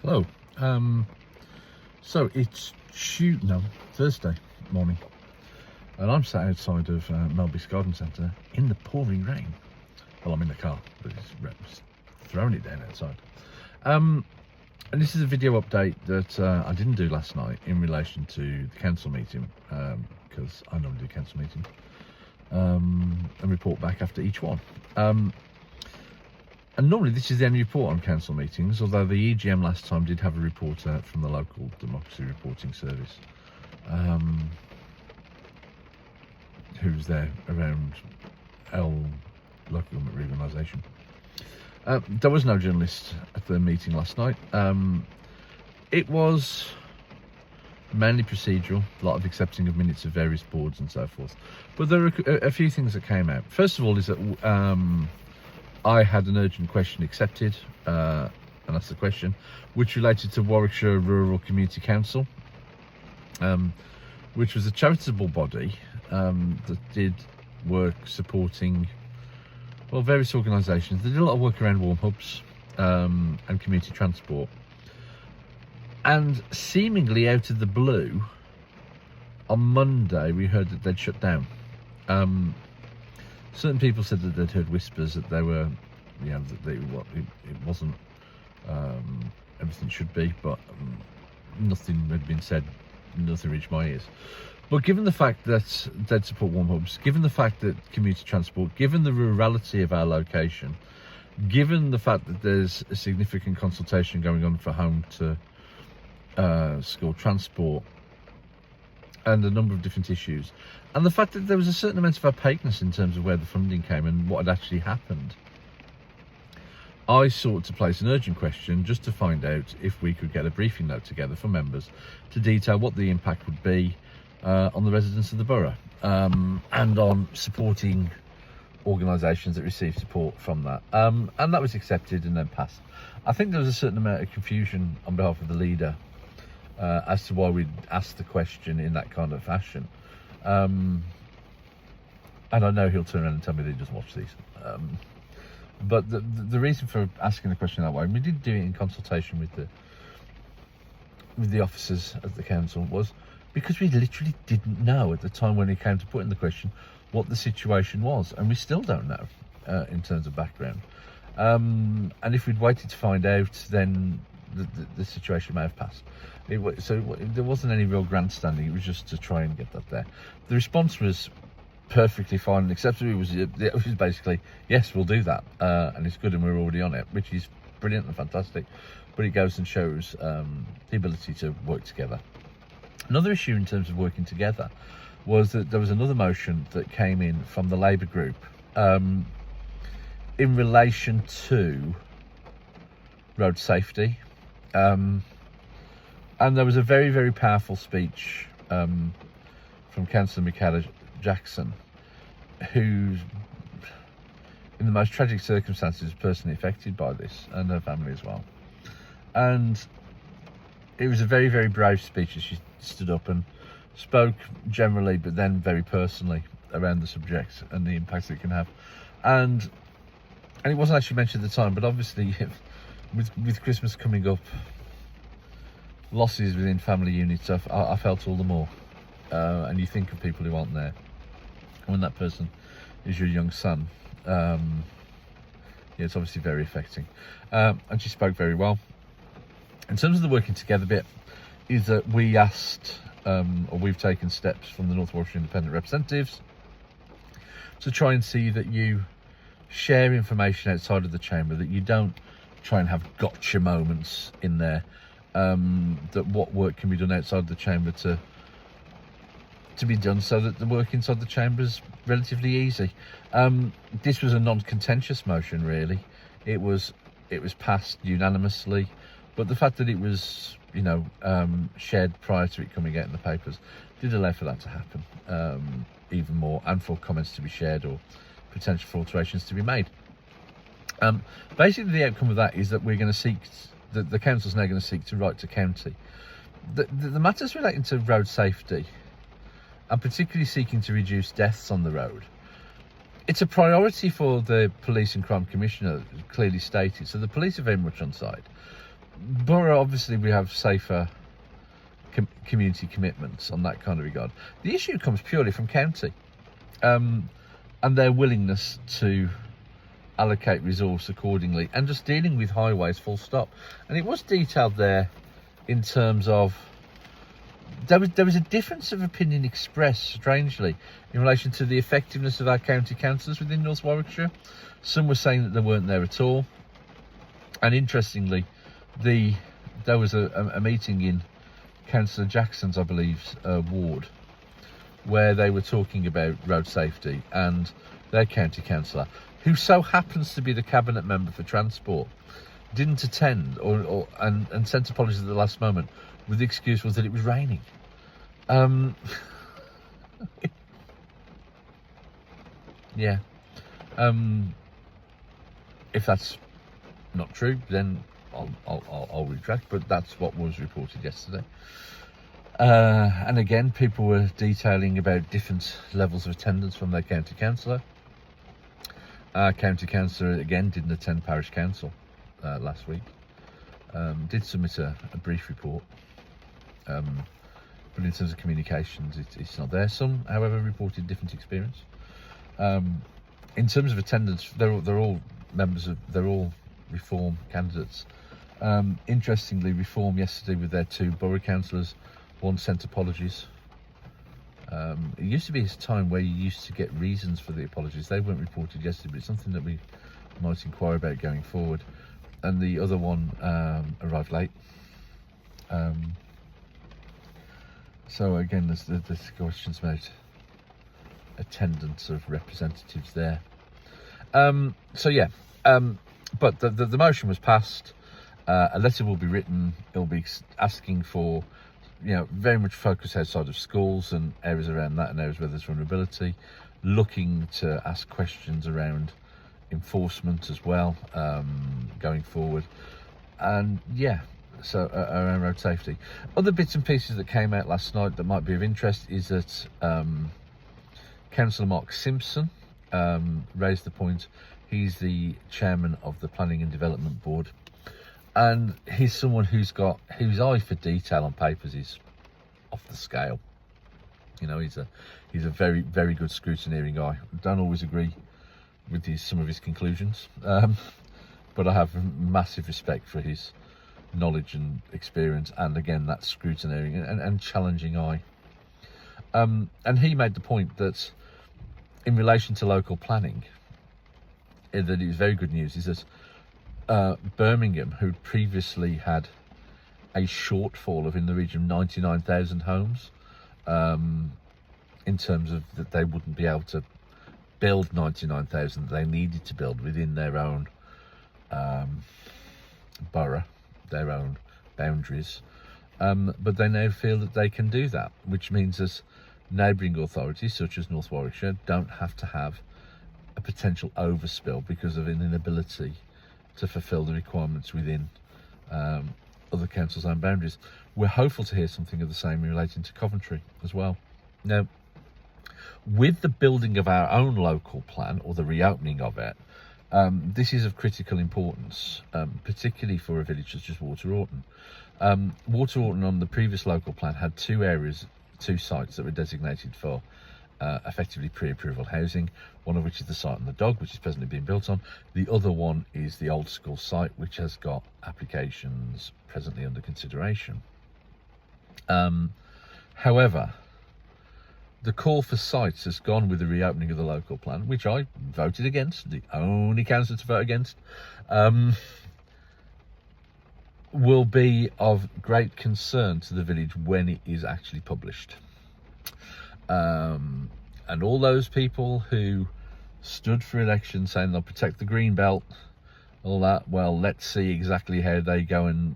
Hello. So it's Thursday morning, and I'm sat outside of Melby's Garden Centre in the pouring rain. Well, I'm in the car, but it's throwing it down outside. And this is a video update that I didn't do last night in relation to the council meeting, because I normally do council meetings and report back after each one. And normally this is the only report on council meetings, although the EGM last time did have a report out from the local democracy reporting service, who's there around local government reorganisation. There was no journalist at the meeting last night. It was mainly procedural, a lot of accepting of minutes of various boards and so forth. But there are a few things that came out. First of all is that I had an urgent question accepted, and that's the question, which related to Warwickshire Rural Community Council, which was a charitable body that did work supporting, well, various organisations. They did a lot of work around warm hubs and community transport. And seemingly out of the blue, on Monday, we heard that they'd shut down. Certain people said that they'd heard whispers that they were, that it wasn't everything should be, but nothing had been said, nothing reached my ears. But given the fact that they'd support warm hubs, given the fact that community transport, given the rurality of our location, given the fact that there's a significant consultation going on for home to school transport, and a number of different issues, and the fact that there was a certain amount of opaqueness in terms of where the funding came and what had actually happened, I sought to place an urgent question just to find out if we could get a briefing note together for members to detail what the impact would be on the residents of the borough, and on supporting organisations that receive support from that. And that was accepted and then passed. I think there was a certain amount of confusion on behalf of the leader as to why we'd asked the question in that kind of fashion. And I know he'll turn around and tell me that he doesn't watch these. But the reason for asking the question that way, and we did do it in consultation with the officers of the council, was because we literally didn't know at the time when it came to putting the question what the situation was, and we still don't know in terms of background. And if we'd waited to find out, then the situation may have passed. So there wasn't any real grandstanding. It was just to try and get that there. The response was perfectly fine and acceptable. It was basically, yes, we'll do that, and it's good, and we're already on it, which is brilliant and fantastic. But it goes and shows the ability to work together. Another issue in terms of working together was that there was another motion that came in from the Labour group in relation to road safety. And there was a very, very powerful speech from Councillor Michaela Jackson, who's in the most tragic circumstances personally affected by this, and her family as well. And it was a very, very brave speech as she stood up and spoke generally, but then very personally around the subject and the impact it can have. And it wasn't actually mentioned at the time, but obviously with Christmas coming up, losses within family units, I felt all the more. And you think of people who aren't there. When that person is your young son, it's obviously very affecting. And she spoke very well. In terms of the working together bit, is that we asked, or we've taken steps from the North Warwickshire Independent Representatives to try and see that you share information outside of the chamber, that you don't try and have gotcha moments in there, that what work can be done outside the chamber to be done so that the work inside the chamber is relatively easy. This was a non-contentious motion, really. It was passed unanimously, but the fact that it was shared prior to it coming out in the papers did allow for that to happen even more, and for comments to be shared or potential for alterations to be made. Basically, the outcome of that is that we're going to seek, the council's now going to seek to write to county. The matters relating to road safety, and particularly seeking to reduce deaths on the road, it's a priority for the Police and Crime Commissioner, clearly stated. So the police are very much on side. borough, obviously, we have safer community commitments on that kind of regard. The issue comes purely from county, and their willingness to allocate resource accordingly, and just dealing with highways full stop. And it was detailed there in terms of there was a difference of opinion expressed, strangely, in relation to the effectiveness of our county councillors within North Warwickshire. Some were saying that they weren't there at all, and interestingly, there was a meeting in Councillor Jackson's, I believe, ward, where they were talking about road safety, and their county councillor, who so happens to be the cabinet member for transport, didn't attend and sent apologies at the last moment, with the excuse was that it was raining. Yeah. If that's not true, then I'll retract. But that's what was reported yesterday. And again, people were detailing about different levels of attendance from their county councillor. Our county councillor again didn't attend parish council last week. Did submit a brief report, but in terms of communications, it's not there. Some, however, reported different experience. In terms of attendance, they're all they're all Reform candidates. Interestingly, Reform yesterday with their 2 borough councillors, one sent apologies. It used to be a time where you used to get reasons for the apologies. They weren't reported yesterday, but it's something that we might inquire about going forward. And the other one arrived late. So again, there's questions about attendance of representatives there. So yeah, but the motion was passed. A letter will be written. It'll be asking for, very much focus outside of schools and areas around that, and areas where there's vulnerability, looking to ask questions around enforcement as well, going forward. And yeah, so around road safety. Other bits and pieces that came out last night that might be of interest is that Councillor Mark Simpson raised the point. He's the chairman of the Planning and Development Board, and he's someone whose eye for detail on papers is off the scale. He's a very, very good scrutineering guy. Don't always agree with some of his conclusions, but I have massive respect for his knowledge and experience, and again, that scrutineering and challenging eye. And he made the point that in relation to local planning, that it was very good news, is that Birmingham, who previously had a shortfall of in the region of 99,000 homes, in terms of that they wouldn't be able to build 99,000 they needed to build within their own borough, their own boundaries, but they now feel that they can do that, which means that neighbouring authorities such as North Warwickshire don't have to have a potential overspill because of an inability to fulfil the requirements within other councils' own boundaries. We're hopeful to hear something of the same relating to Coventry as well. Now, with the building of our own local plan, or the reopening of it, this is of critical importance, particularly for a village such as Water Orton. Water Orton on the previous local plan had 2 sites that were designated for effectively pre-approval housing, one of which is the site on the Dog, which is presently being built on. The other one is the old school site, which has got applications presently under consideration. However, the call for sites has gone with the reopening of the local plan, which I voted against, the only councillor to vote against, will be of great concern to the village when it is actually published. And all those people who stood for election saying they'll protect the green belt, all that, well, let's see exactly how they go and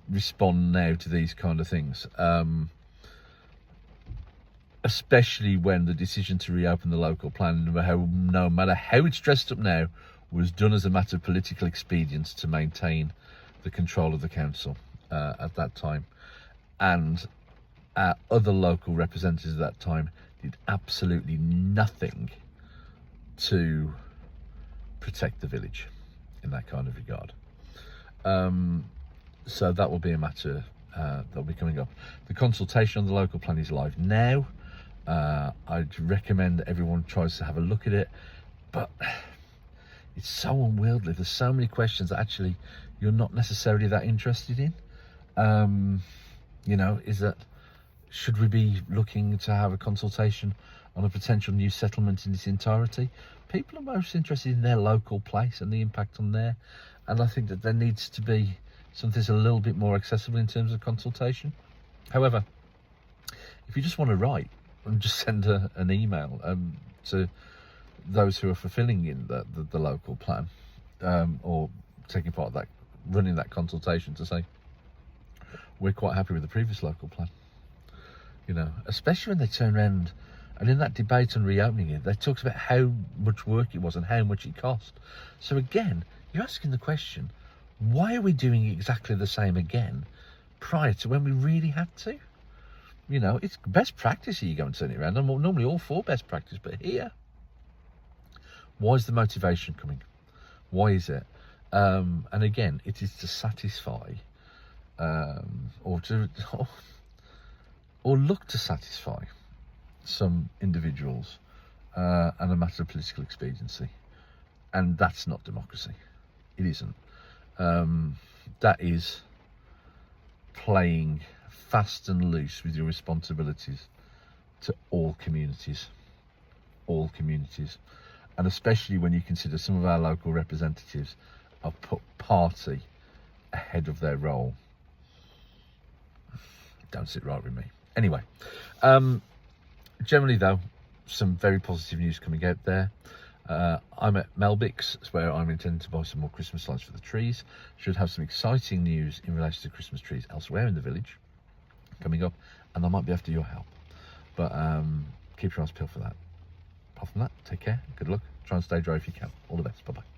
respond now to these kind of things. Especially when the decision to reopen the local plan, no matter how it's dressed up now, was done as a matter of political expedience to maintain the control of the council at that time. And our other local representatives at that time did absolutely nothing to protect the village in that kind of regard. So that will be a matter that'll be coming up. The consultation on the local plan is live now. I'd recommend that everyone tries to have a look at it, but it's so unwieldy. There's so many questions that actually you're not necessarily that interested in. You know, should we be looking to have a consultation on a potential new settlement in its entirety? People are most interested in their local place and the impact on there, and I think that there needs to be something that's a little bit more accessible in terms of consultation. However, if you just want to write and just send an email to those who are fulfilling in the local plan, or taking part of that, running that consultation, to say we're quite happy with the previous local plan. You know, especially when they turn around and in that debate on reopening it, they talked about how much work it was and how much it cost. So again, you're asking the question, why are we doing exactly the same again prior to when we really had to? You know, it's best practice here, you go and turn it around. I'm normally all for best practice, but here, why is the motivation coming? Why is it? And again, it is to satisfy, or look to satisfy some individuals, and a matter of political expediency. And that's not democracy. It isn't. That is playing fast and loose with your responsibilities to all communities, and especially when you consider some of our local representatives have put party ahead of their role. Don't sit right with me. Anyway, generally though, some very positive news coming out there. I'm at Melbix, where I'm intending to buy some more Christmas lights for the trees. Should have some exciting news in relation to Christmas trees elsewhere in the village coming up, and I might be after your help. But keep your eyes peeled for that. Apart from that, take care, good luck, try and stay dry if you can. All the best, bye-bye.